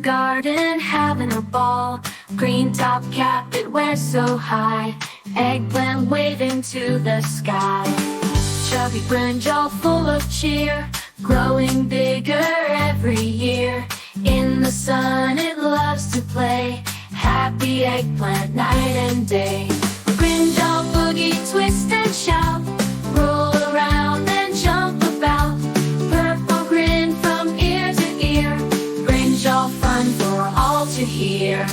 garden having a ball. Green top cap, it wears so high. Eggplant waving to the sky. Chubby brinjal full of cheer, growing bigger every year. In the sun it loves to play. Happy eggplant night and day. Brinjal boogie, twist and shout, roll around and jump about. Purple grin from ear to ear, Brinjal fun for all to hear.